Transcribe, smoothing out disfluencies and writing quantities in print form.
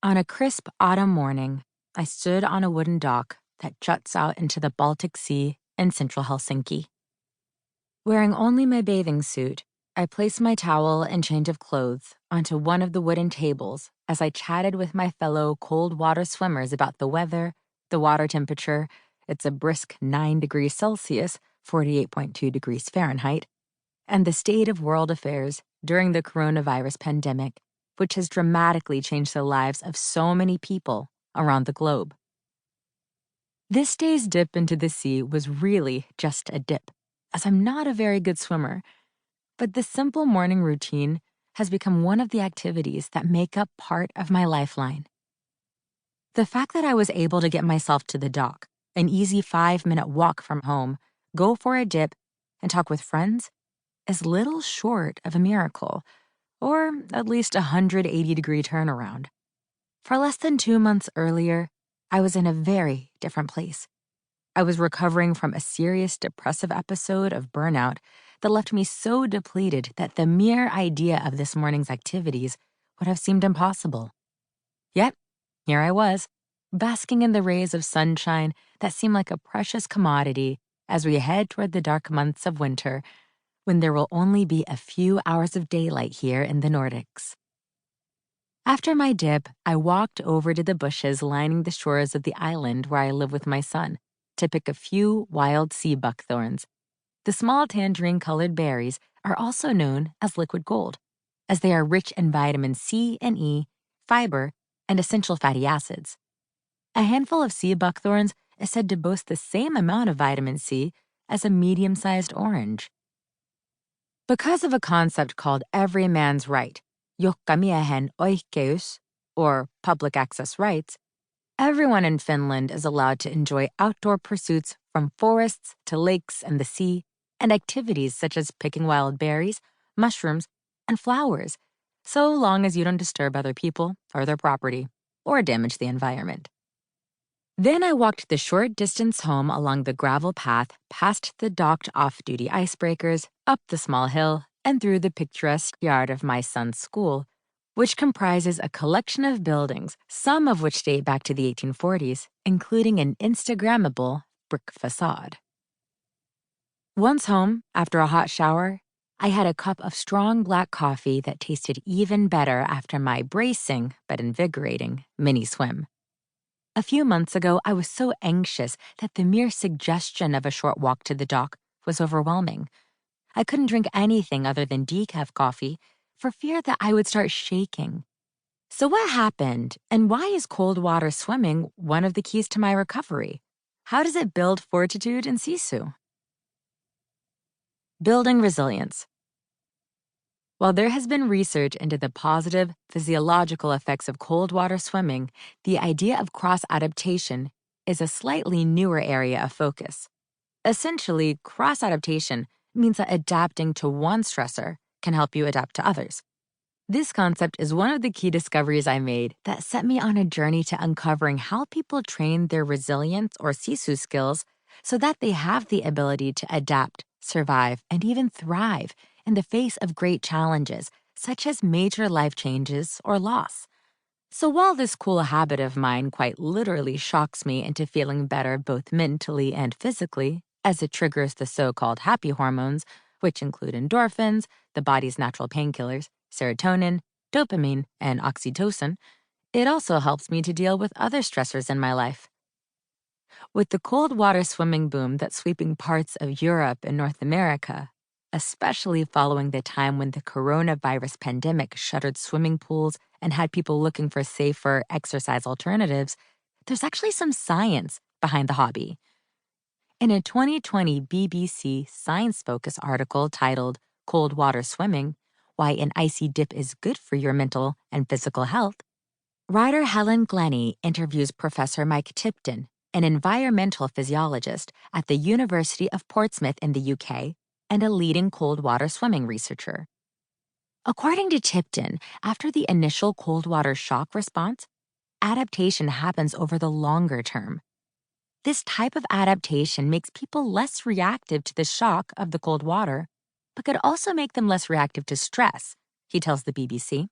On a crisp autumn morning, I stood on a wooden dock that juts out into the Baltic Sea in central Helsinki. Wearing only my bathing suit, I placed my towel and change of clothes onto one of the wooden tables as I chatted with my fellow cold water swimmers about the weather, the water temperature, it's a brisk 9 degrees Celsius, 48.2 degrees Fahrenheit, and the state of world affairs during the coronavirus pandemic, which has dramatically changed the lives of so many people around the globe. This day's dip into the sea was really just a dip, as I'm not a very good swimmer. But this simple morning routine has become one of the activities that make up part of my lifeline. The fact that I was able to get myself to the dock, an easy 5-minute walk from home, go for a dip, and talk with friends is little short of a miracle, or at least a 180-degree turnaround. For less than 2 months earlier, I was in a very different place. I was recovering from a serious depressive episode of burnout that left me so depleted that the mere idea of this morning's activities would have seemed impossible. Yet, here I was, basking in the rays of sunshine that seemed like a precious commodity as we head toward the dark months of winter, when there will only be a few hours of daylight here in the Nordics. After my dip, I walked over to the bushes lining the shores of the island where I live with my son to pick a few wild sea buckthorns. The small tangerine-colored berries are also known as liquid gold, as they are rich in vitamin C and E, fiber, and essential fatty acids. A handful of sea buckthorns is said to boast the same amount of vitamin C as a medium-sized orange. Because of a concept called every man's right, jokamiehen oikeus, or public access rights, everyone in Finland is allowed to enjoy outdoor pursuits from forests to lakes and the sea, and activities such as picking wild berries, mushrooms, and flowers, so long as you don't disturb other people or their property, or damage the environment. Then I walked the short distance home along the gravel path past the docked off-duty icebreakers, up the small hill, and through the picturesque yard of my son's school, which comprises a collection of buildings, some of which date back to the 1840s, including an Instagrammable brick facade. Once home, after a hot shower, I had a cup of strong black coffee that tasted even better after my bracing, but invigorating, mini swim. A few months ago, I was so anxious that the mere suggestion of a short walk to the dock was overwhelming. I couldn't drink anything other than decaf coffee for fear that I would start shaking. So what happened, and why is cold water swimming one of the keys to my recovery? How does it build fortitude in Sisu? Building resilience. While there has been research into the positive physiological effects of cold water swimming, the idea of cross-adaptation is a slightly newer area of focus. Essentially, cross-adaptation means that adapting to one stressor can help you adapt to others. This concept is one of the key discoveries I made that set me on a journey to uncovering how people train their resilience or Sisu skills so that they have the ability to adapt, survive, and even thrive in the face of great challenges, such as major life changes or loss. So while this cool habit of mine quite literally shocks me into feeling better both mentally and physically, as it triggers the so-called happy hormones, which include endorphins, the body's natural painkillers, serotonin, dopamine, and oxytocin, it also helps me to deal with other stressors in my life. With the cold water swimming boom that's sweeping parts of Europe and North America, especially following the time when the coronavirus pandemic shuttered swimming pools and had people looking for safer exercise alternatives, there's actually some science behind the hobby. In a 2020 BBC Science Focus article titled Cold Water Swimming, Why an Icy Dip is Good for Your Mental and Physical Health, writer Helen Glennie interviews Professor Mike Tipton, an environmental physiologist at the University of Portsmouth in the UK and a leading cold water swimming researcher. According to Tipton, after the initial cold water shock response, adaptation happens over the longer term. This type of adaptation makes people less reactive to the shock of the cold water, but could also make them less reactive to stress, he tells the BBC.